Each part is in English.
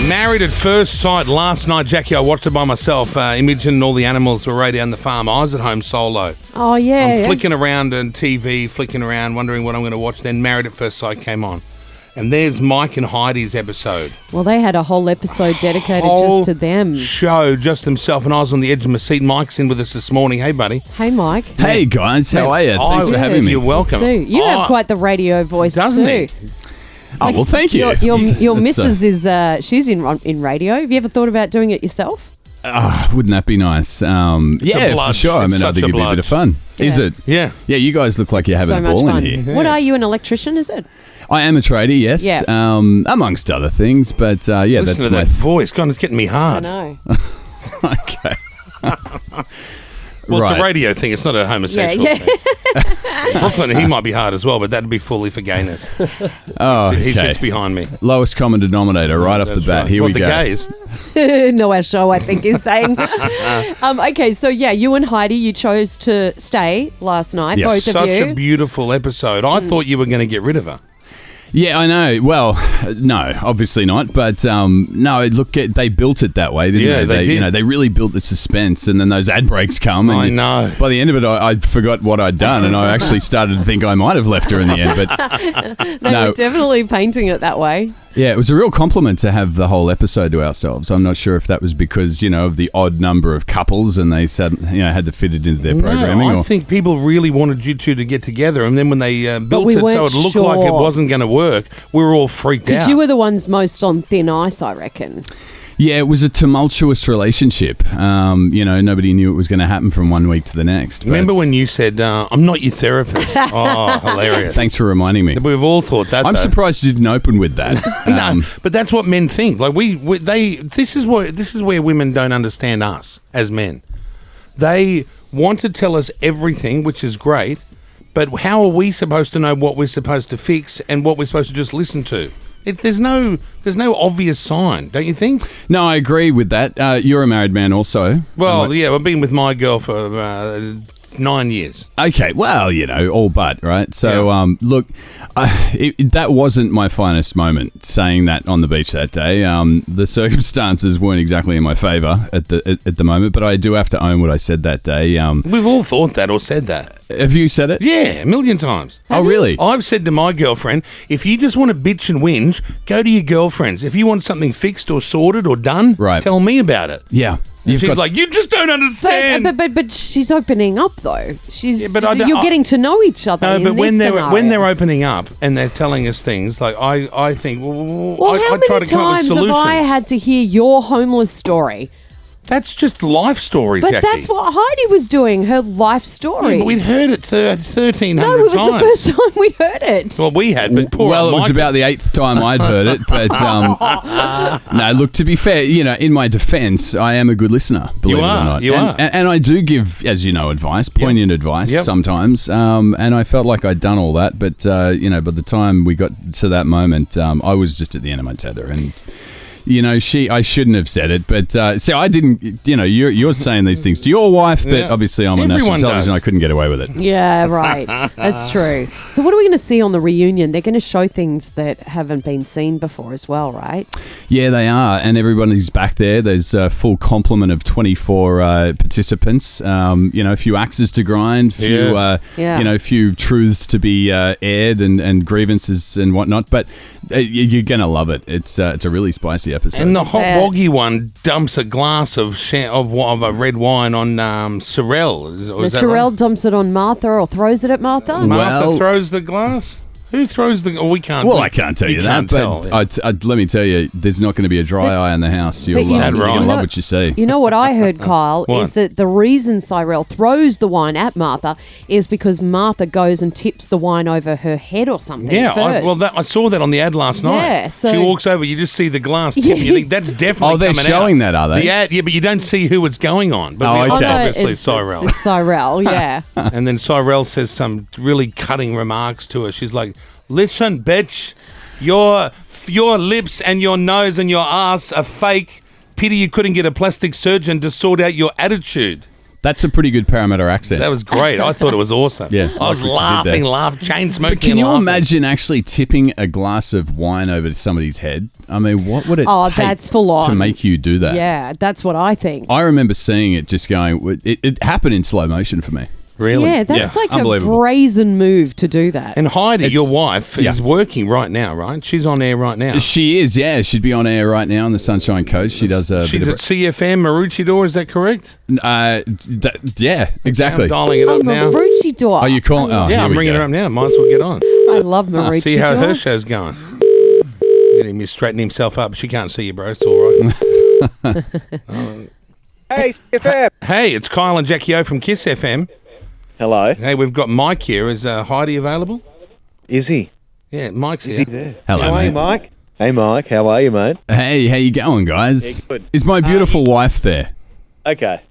Married at First Sight last night, Jackie. I watched it by myself. Imogen and all the animals were right down the farm. I was at home solo. Oh, yeah. I'm flicking around on TV, flicking around, wondering what I'm going to watch. Then Married at First Sight came on. And there's Mike and Heidi's episode. Well, they had a whole episode dedicated just to them. Show just himself, and I was on the edge of my seat. Mike's in with us this morning. Hey, buddy. Hey, Mike. Hey, guys. How are you? Thanks for having me. You're welcome. Too. You have quite the radio voice, doesn't too. he? Oh, well, thank you. Your missus is she's in radio. Have you ever thought about doing it yourself? Wouldn't that be nice? Yeah, for sure. I mean, I think it'd be a bit of fun. Yeah. Is it? Yeah. Yeah, you guys look like you're having So a ball much fun. in here. What are you, an electrician, is it? I am a tradie, yes. Yeah. Amongst other things, but yeah, Listen that's to my... that voice. God, it's getting me I hard. know. Okay. Well, Right. it's a radio thing. It's not a homosexual Yeah. thing. Brooklyn, he might be hard as well, but that'd be fully for gayness. Oh, He okay. sits behind me. Lowest common denominator right off the That's bat. right. Here What, we the go. gays? No, our show, I think, is saying. Okay, so yeah, you and Heidi, you chose to stay last night, Yes. both Such of you. a beautiful episode. I thought you were going to get rid of her. Yeah, I know. Well, no, obviously not. But no, look, they built it that way, didn't Yeah, they did. You know, they really built the suspense, and then those ad breaks come. And I know. By the end of it, I forgot what I'd done, and I actually started to think I might have left her in the end. But They were definitely painting it that way. yeah, it was a real compliment to have the whole episode to ourselves. I'm not sure if that was because, you know, of the odd number of couples, and they said, you know, had to fit it into their programming. No, I or, think people really wanted you two to get together, and then when they built we it so weren't it looked like it sure. wasn't going to work, we were all freaked Because out. you were the ones most on thin ice, I reckon. yeah, it was a tumultuous relationship. You know, nobody knew it was going to happen from one week to the next. But Remember when you said, I'm not your therapist? Oh, hilarious. Thanks for reminding me. We've all thought that, I'm though. surprised you didn't open with that. No, but that's what men think. Like this is where women don't understand us as men. They want to tell us everything, which is great, but how are we supposed to know what we're supposed to fix and what we're supposed to just listen to? There's no obvious sign, don't you think? No, I agree with that. You're a married man also. Well, yeah, I've been with my girl for 9 years. Okay, well, you know, all but, right? So, look, that wasn't my finest moment, saying that on the beach that day. The circumstances weren't exactly in my favour at the moment, but I do have to own what I said that day. We've all thought that or said that. Have you said it? Yeah, a million times. Oh, really? I've said to my girlfriend, if you just want to bitch and whinge, go to your girlfriend's. If you want something fixed or sorted or done, Right. tell me about it. Yeah. And she's like, you just don't understand. But she's opening up though. You're getting to know each other. No, in but this when they're scenario. opening up and they're telling us things, like I think, Well, I how try many to come up with times have solutions. I had to hear your homeless story? That's just life stories, But Jackie. that's what Heidi was doing, her life story. Yeah, but we'd heard it 1,300 no, it was times. the first time we'd heard it. Well, we had, but poor Well, old it was Michael. about the 8th time I'd heard it, but no, look, to be fair, you know, in my defence, I am a good listener, believe it or not. You are. And I do give, as you know, advice, poignant advice sometimes, and I felt like I'd done all that, but, you know, by the time we got to that moment, I was just at the end of my tether, and... You know, I shouldn't have said it, but see, I didn't. You know, you're saying these things to your wife, but obviously I'm on national television. I couldn't get away with it. Yeah, right. That's true. So what are we going to see on the reunion? They're going to show things that haven't been seen before as well, right? Yeah, they are, and everybody's back there. There's a full complement of 24 participants. You know, a few axes to grind, you know, a few truths to be aired, and grievances and whatnot. But you're gonna love it. It's a really spicy episode. And the hot woggy one dumps a glass of a red wine on Sorrel. Sorrel dumps it on Martha or throws it at Martha? Martha throws the glass? Who throws the... Oh, we can't... Well, I can't tell you that, but let me tell you, there's not going to be a dry eye in the house. You're going to love what you see. You know what I heard, Kyle, is that the reason Cyrell throws the wine at Martha is because Martha goes and tips the wine over her head or something first. I saw that on the ad last night. Yeah, so she walks over, you just see the glass tip, and you think that's definitely they're coming showing out. that, are they? The ad, yeah, but you don't see who it's going on. But okay. obviously Cyrell. It's Cyrell, yeah. And then Cyrell says some really cutting remarks to her. She's like, listen, bitch, your lips and your nose and your ass are fake. Pity you couldn't get a plastic surgeon to sort out your attitude. That's a pretty good Parramatta accent. That was great. I thought it was awesome. Yeah, I was laughing, chain smoking. But can you laughing. imagine actually tipping a glass of wine over to somebody's head? I mean, what would it take that's full on to make you do that? Yeah, that's what I think. I remember seeing it just going, it happened in slow motion for me. Really? Yeah, that's like a Unbelievable. brazen move to do that. And Heidi, your wife, is working right now, right? She's on air right now. She is, yeah. She'd be on air right now on the Sunshine Coast. She does a She's bit at CFM Maroochydore, is that correct? yeah, exactly. I'm dialing it up now. Maroochydore. Are you calling? Oh, Yeah, I'm ringing her up now. Might as well get on. I love Maroochydore. See how her show's going. Getting me straightening himself up. She can't see you, bro. It's all right. Hey, FM. Hey, it's Kyle and Jackie O from Kiss FM. Hello. Hey, we've got Mike here. Is Heidi available? Is he? Yeah, Mike's Is here. he there? Hello, How are you, mate. Mike? Hey, Mike. How are you, mate? Hey, how you going, guys? Yeah, good. Is my beautiful wife there? Okay.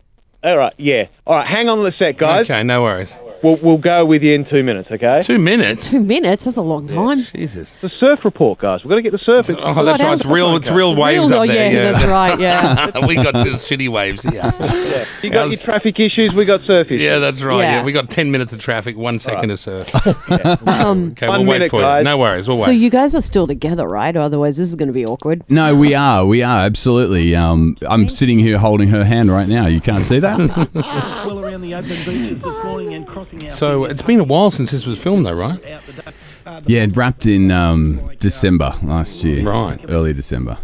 All right. Yeah. All right. Hang on a sec, guys. Okay, no worries. We'll go with you in 2 minutes. Okay. 2 minutes? 2 minutes? That's a long time. Jesus. The surf report, guys. We've got to get the surf. Oh, that's What right. else? It's real waves Real- up there. yeah, that's right, yeah. We got just shitty waves here. Yeah. You got your How's- traffic issues. We got surf issues. Yeah, that's right. Yeah. Yeah. We got 10 minutes of traffic, 1 second of surf. Okay, 1 we'll wait minute, for guys. you. No worries. We'll wait. So you guys are still together, right? Otherwise, this is going to be awkward. No, we are, absolutely. I'm sitting here holding her hand right now. You can't see that? Well around the open beaches this morning and crossing our So it's been a while since this was filmed, though, right? Yeah, it wrapped in December last year. Right. Early December.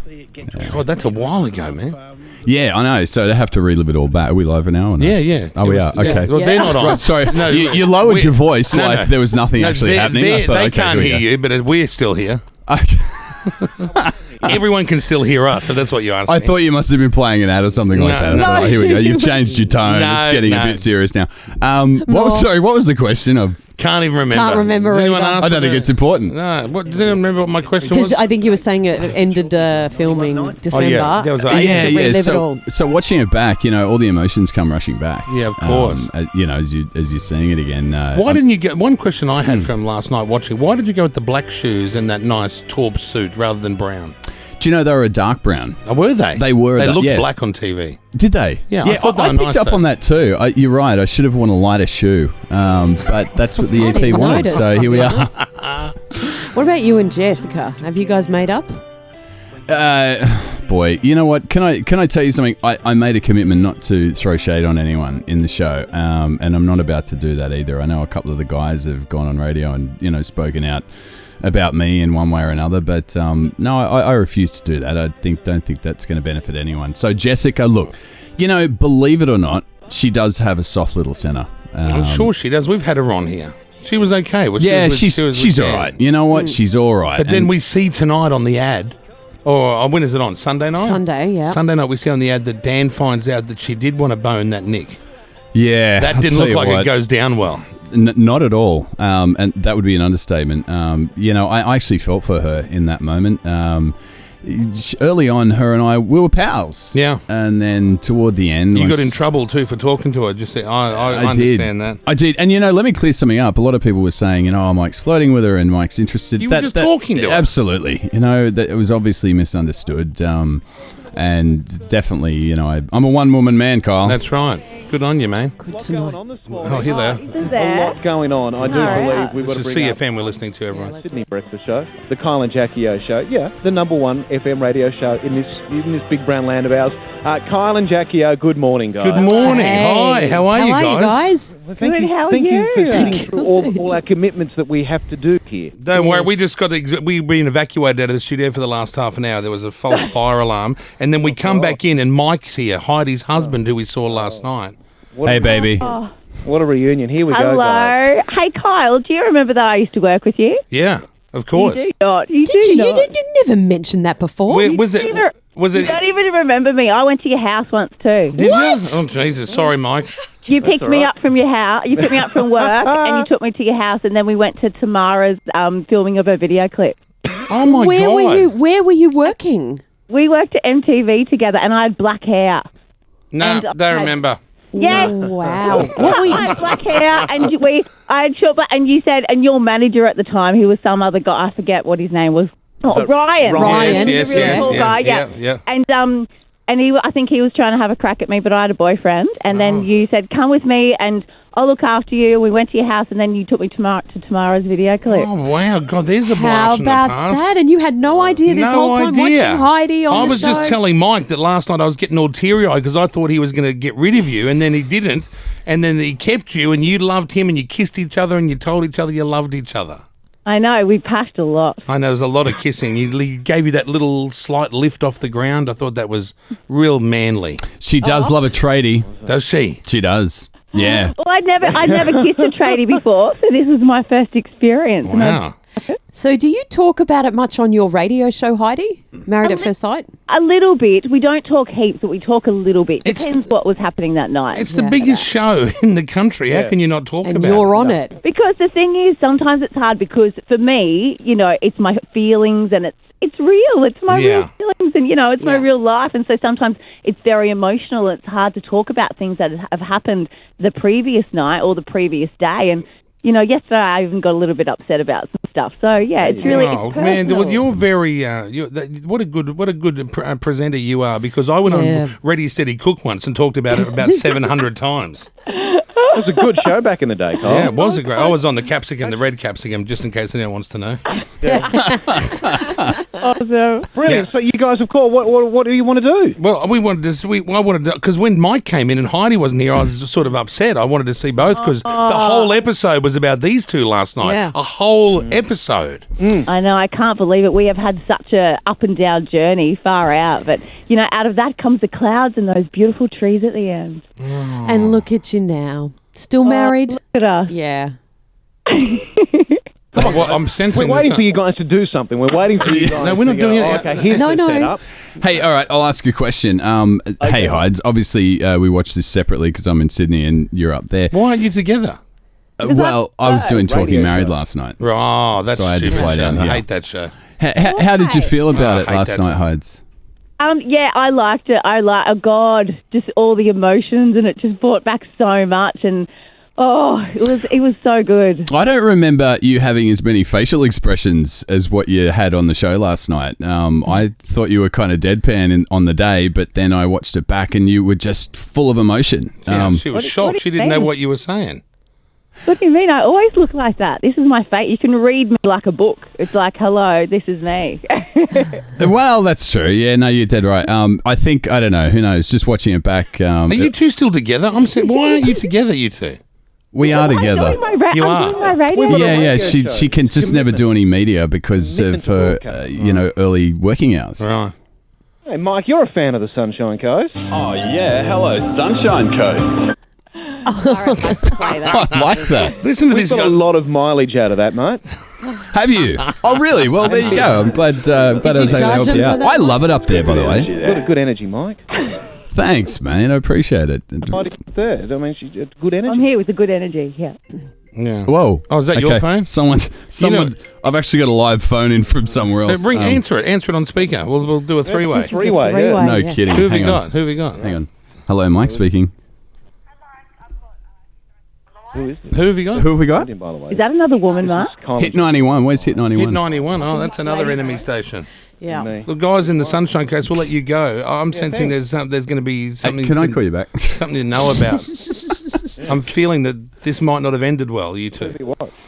God, that's a while ago, man. Yeah, I know. So they have to relive it all back. Are we live now or not? Yeah. Oh, we are. Yeah. Okay. Well, they're not on. Right, sorry, No, you lowered we- your voice No, like no. there was nothing No, actually happening. I thought, they okay, can't here we hear you, but we're still here. go. Okay. Everyone can still hear us, so that's what you're asking. I thought you must have been playing an ad or something like No. that. All right, here we go. You've changed your tone. No, It's getting no. a bit serious now. What was the question of? Can't even remember. Can't remember Does anyone either. ask I don't think about- it's important. No. What, does anyone remember what my question Because was? I think you were saying it ended filming December. yeah. That was and you had to relive it all. So watching it back, all the emotions come rushing back. Yeah, of course. As you're seeing it again. Why didn't you get... One question I had from last night watching, why did you go with the black shoes and that nice taupe suit rather than brown? Do you know they were a dark brown? Oh, were they? They were. They looked yeah. black on TV. Did they? Yeah, I thought they I were picked nice, up though. on that too. You're right. I should have worn a lighter shoe, but that's what the I EP didn't wanted. notice, So here we are. What about you and Jessica? Have you guys made up? Boy, you know what? Can I tell you something? I made a commitment not to throw shade on anyone in the show, and I'm not about to do that either. I know a couple of the guys have gone on radio and spoken out about me in one way or another, but no, I refuse to do that. I don't think that's going to benefit anyone. So Jessica, look, believe it or not, she does have a soft little centre. I'm sure she does. We've had her on here. She was okay. Well, she's all right. You know what? She's all right. But then we see tonight on the ad, or when is it on? Sunday night? Sunday, yeah. Sunday night we see on the ad that Dan finds out that she did want to bone that Nick. yeah, That I'll didn't tell look you like what. it goes down well. Not at all, and that would be an understatement. I actually felt for her in that moment. Early on, her and we were pals. Yeah. And then toward the end... You when got in she- trouble too for talking to her. Just say, I I understand that. I did. And, let me clear something up. A lot of people were saying, Mike's flirting with her and Mike's interested. You were just talking to her. Absolutely. That it was obviously misunderstood. And definitely, I'm a one-woman man, Kyle. That's right. Good on you, man. Good What's to going know. on this morning? Oh, here they are. A lot going on. I do believe we've got This to is bring up CFM we're listening to, everyone. Sydney Breakfast Show, the Kyle and Jackie O Show. Yeah, the number one FM radio show in this big brown land of ours. Kyle and Jackie O, good morning, guys. Good morning. Hi, Hey. how are you guys? Well, Good, how are thank you for you? sitting through all our commitments that we have to do here. Don't worry, we just we've been evacuated out of the studio for the last half an hour. There was a false fire alarm, and then we come back in, and Mike's here, Heidi's husband, who we saw last night. Hey, baby. What a reunion. Here we go, guys. Hello. Hey, Kyle, do you remember that I used to work with you? Yeah, of course. You do not. You Did do you? not. You never mentioned that before. Where, was it? Neither- Was You it? don't even remember me. I went to your house once too. Did you? Oh Jesus! Sorry, Mike. You picked all me right. up from your house. You picked me up from work, and you took me to your house, and then we went to Tamara's filming of her video clip. Oh my Where God! were you? Where were you working? We worked at MTV together, and I had black hair. No, and don't I- remember. Yes. Wow. What were I you? had black hair, and I had short black, and you said, and your manager at the time, he was some other guy, I forget what his name was. Oh, Ryan. Ryan. Yes, The really yes, cool yeah, guy, yeah, yeah. And and I think he was trying to have a crack at me, but I had a boyfriend. And then you said, "Come with me, and I'll look after you." We went to your house, and then you took me to Tamara's video clip. Oh, wow. God, there's a How blast in the about past. that? And you had no idea this whole time watching Heidi on the show. I was just telling Mike that last night I was getting all teary-eyed because I thought he was going to get rid of you, and then he didn't. And then he kept you, and you loved him, and you kissed each other, and you told each other you loved each other. I know, we pashed a lot. I know, there was a lot of kissing. He gave you that little slight lift off the ground. I thought that was real manly. She does love a tradie. Does she? She does. Yeah. Well, I'd never kissed a tradie before, so this was my first experience. Wow. So do you talk about it much on your radio show, Heidi? Married at First Sight? A little bit. We don't talk heaps, but we talk a little bit. Depends what was happening that night. It's the biggest show in the country. How can you not talk about it? And you're on it. Because the thing is, sometimes it's hard because for me, it's my feelings and it's real. It's my real feelings and, it's my real life. And so sometimes it's very emotional. It's hard to talk about things that have happened the previous night or the previous day. And, yesterday I even got a little bit upset about some stuff. So, it's really it's man, well, you're very, what a good presenter you are, because I went on Ready, Steady, Cook once and talked about it about 700 times. It was a good show back in the day, Carl. Yeah, it was a great. I was on the capsicum, the red capsicum, just in case anyone wants to know. Awesome. Brilliant. Yeah. So you guys have called. What do you want to do? Well, I wanted to, because when Mike came in and Heidi wasn't here, I was just sort of upset. I wanted to see both because the whole episode was about these two last night. Yeah. A whole episode. I know. I can't believe it. We have had such a up and down journey, far out. But, out of that comes the clouds and those beautiful trees at the end. And look at you now. Still married? Look at us. Yeah. Well, I'm sensing we're waiting for you guys to do something. We're waiting for you guys. No, we're not doing it. Okay, here's the setup. Hey, all right, I'll ask you a question. Hey, Hides, obviously we watched this separately because I'm in Sydney and you're up there. Why aren't you together? Well, I was doing Talking Married last night. Oh, that's so I had to fly down. I hate that show. How did you feel about it last night, Hides? Yeah, I liked it. Just all the emotions, and it just brought back so much. And it was so good. I don't remember you having as many facial expressions as what you had on the show last night. I thought you were kind of deadpan on the day, but then I watched it back, and you were just full of emotion. Yeah, she was shocked. She didn't know what you were saying. What do you mean? I always look like that. This is my fate. You can read me like a book. It's like, hello, this is me. Well, that's true. Yeah, no, you're dead right. I think, I don't know, who knows, just watching it back. Are you two still together? I'm saying, why aren't you together, you two? We are together. You are. Yeah. She can just never do any media because of her, early working hours. Right. Hey, Mike, you're a fan of the Sunshine Coast. Oh, yeah. Hello, Sunshine Coast. I like that. Listen to We've this. got a lot of mileage out of that, mate. Have you? Oh, really? Well, there you go. I'm glad I was able to help you out. I love it up there, by the way. Got a good energy, Mike. Thanks, man. I appreciate it. Heidi's third. I mean, she's good energy. I'm here with the good energy, yeah. Whoa. Oh, is that your phone? Someone. I've actually got a live phone in from somewhere else. Answer it on speaker. We'll do a three-way. Three-way, yeah. No kidding. Who have you got? Hang on. Hello, Mike speaking. Who is this? Who have you got? Who have we got? Is that another woman, Mark? Hit 91. Where's Hit 91? Hit 91. Oh, that's another enemy station. Yeah. The guys in the Sunshine Coast, we'll let you go. I'm sensing there's going to be something. Can I call you back? Something to know about. I'm feeling that this might not have ended well, you two.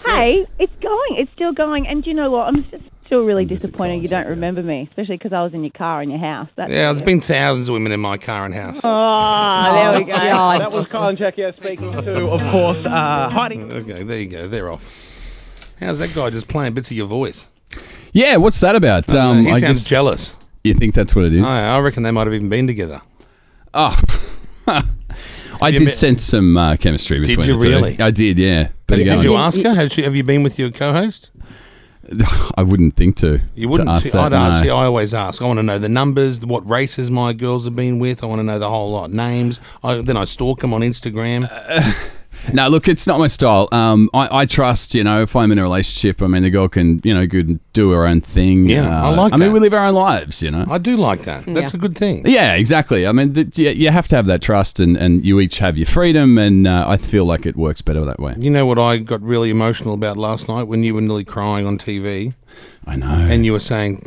Hey, it's going. It's still going. And do you know what? I'm just still really disappointed you don't remember me, especially because I was in your car in your house. There's been thousands of women in my car and house. Oh, there we go. That was Kyle and Jackie speaking to, of course, Heidi. Okay, there you go. They're off. How's that guy just playing bits of your voice? Yeah, what's that about? He sounds jealous. You think that's what it is? I reckon they might have even been together. Oh. I did sense some chemistry between the two. Did you really? I did, yeah. Did you ask her? Have you been with your co-host? I wouldn't think to. You wouldn't? To ask that, no. See, I always ask. I want to know the numbers, what races my girls have been with. I want to know the whole lot. Names. Then I stalk them on Instagram. No, look, it's not my style. I trust, if I'm in a relationship, I mean, the girl can, do her own thing. Yeah, I like that. I mean, we live our own lives, I do like that. That's a good thing. Yeah, exactly. I mean, you have to have that trust and you each have your freedom, and I feel like it works better that way. You know what I got really emotional about last night when you were nearly crying on TV? I know. And you were saying,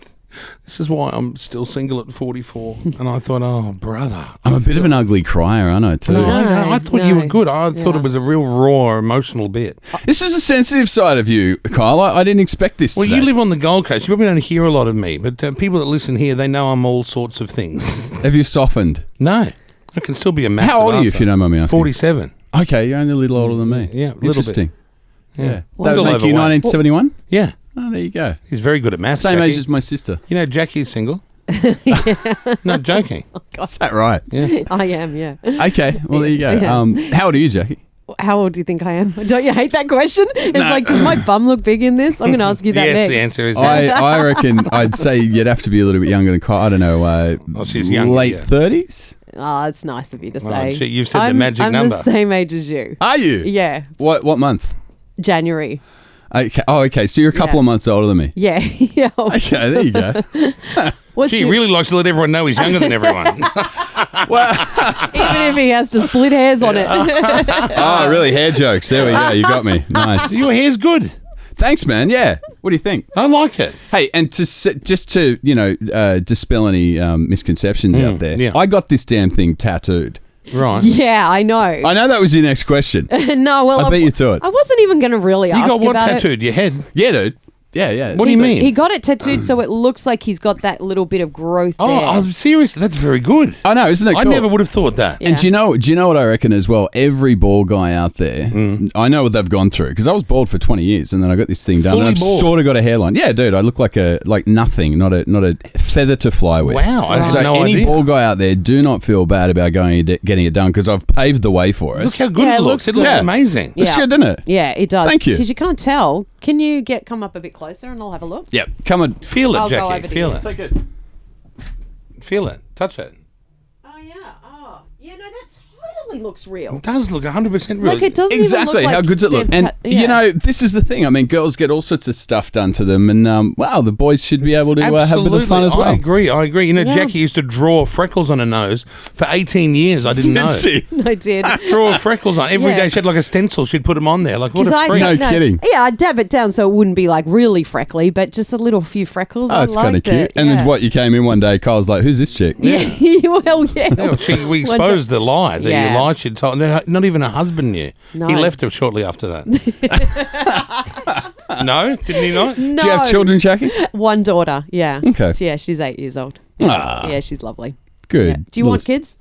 this is why I'm still single at 44. And I thought, oh, brother. I'm a bit of an ugly crier, aren't I, too? No, I thought you were good. I thought it was a real raw, emotional bit. This is a sensitive side of you, Kyle. I didn't expect this Well, today. you live on the Gold Coast. You probably don't hear a lot of me. But people that listen here, they know I'm all sorts of things. Have you softened? No. I can still be a massive How old are you, answer. if you don't mind me asking? 47. Okay, you're only a little older than me. Yeah, a little Interesting. bit. Yeah. That Still would make you overweight. 1971? Yeah. Oh, there you go. He's very good at maths. Same Jackie. age as my sister. You know, Jackie's single. Not joking. Is that right? Yeah. I am, yeah. Okay, well, there you go. Yeah. How old are you, Jackie? How old do you think I am? Don't you hate that question? It's like, does my bum look big in this? I'm going to ask you that Yes, next. the answer is yes. I reckon I'd say you'd have to be a little bit younger than Kyle. I don't know, she's younger, late yeah. 30s? Oh, it's nice of you to say. gee, you've said the magic I'm number. the same age as you. Are you? Yeah. What month? January. Okay. Oh, okay. So you're a couple Yeah. of months older than me. Yeah. Yeah. Okay, there you go. What's He your- really likes to let everyone know he's younger than everyone. even if he has to split hairs on it. Oh, really? Hair jokes. There we go. You got me. Nice. Your hair's good. Thanks, man. Yeah. What do you think? I like it. Hey, and just to dispel any misconceptions out there, yeah. I got this damn thing tattooed. Right. Yeah, I know. I know that was your next question. No, well, I beat you to it. I wasn't even going to really You ask got what about tattooed? Your head? Yeah, dude. Yeah. What do you mean? He got it tattooed so it looks like he's got that little bit of growth there. Oh, I'm serious. That's very good. I know, isn't it cool? I never would have thought that. Yeah. And do you know what I reckon as well? Every bald guy out there, I know what they've gone through because I was bald for 20 years and then I got this thing done Fully and I've bald? sort of got a hairline. Yeah, dude, I look like nothing, not a feather to fly with. Wow, I had So no any idea. bald guy out there, do not feel bad about getting it done because I've paved the way for us. Look how good Yeah, it it looks. looks It looks good. amazing. Looks good, doesn't it? Yeah, it does. Thank you. Because you can't tell. Can you come up a bit closer and I'll have a look? Yep. Come on. Feel it, I'll go Jackie. over to Feel you. it. Take it. Feel it. Touch it. Oh, yeah. Oh, yeah, no, that totally looks real. It does look 100% real. Like, it doesn't even Exactly. look like How good's it look? they've And yeah. you know, this is the thing. I mean, girls get all sorts of stuff done to them, and wow, the boys should be able to have a bit of fun as well. I agree. You know, Yeah. Jackie used to draw freckles on her nose for 18 years. I didn't know. I did. Draw freckles on every Yeah. day. She had like a stencil. She'd put them on there. Like, what 'Cause a freak. No kidding. Yeah, I'd dab it down so it wouldn't be like really freckly, but just a little few freckles. Oh, I it's kind of liked cute. it. And yeah. then what? You came in one day. Kyle's like, "Who's this chick?" Yeah, well, yeah. Yeah, we exposed the lie. The Yeah. lie she'd told. Not even her husband knew. No. He left her shortly after that. No? Didn't he not? No. Do you have children, Jackie? One daughter, yeah. Okay. Yeah, she's 8 years old. Ah. Yeah, she's lovely. Good. Yeah. Do you want kids?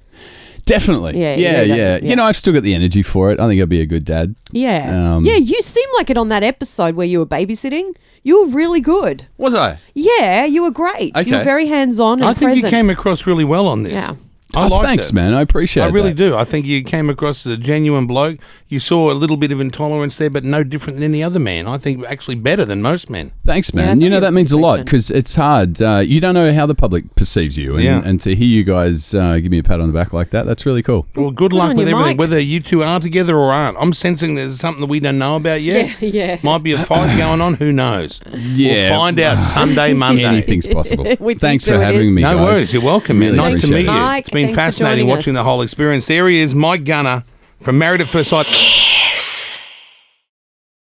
Definitely. Yeah, Yeah. yeah. You know, I've still got the energy for it. I think I'd be a good dad. Yeah. Yeah, you seem like it on that episode where you were babysitting. You were really good. Was I? Yeah, you were great. You were Okay. very hands-on and I think present. you came across really well on this. Yeah. I liked thanks, it. man. I appreciate it. I really do. I think you came across as a genuine bloke. You saw a little bit of intolerance there, but no different than any other man. I think actually better than most men. Thanks, Yeah, I man. thought You know, you that were means a lot patient. because it's hard. You don't know how the public perceives you. And, Yeah. and to hear you guys give me a pat on the back like that, that's really cool. Well, good luck on with you, everything, Mike. whether you two are together or aren't. I'm sensing there's something that we don't know about yet. Yeah. Might be a fight going on. Who knows? Yeah. We'll find out Sunday, Monday. Anything's possible. With Thanks you for two it having is. me, No guys. worries. You're welcome, man. Really Nice to appreciate meet it. you. Mike, It's been thanks for fascinating joining watching us. the whole experience. There he is, Mike Gunner from Married at First Sight.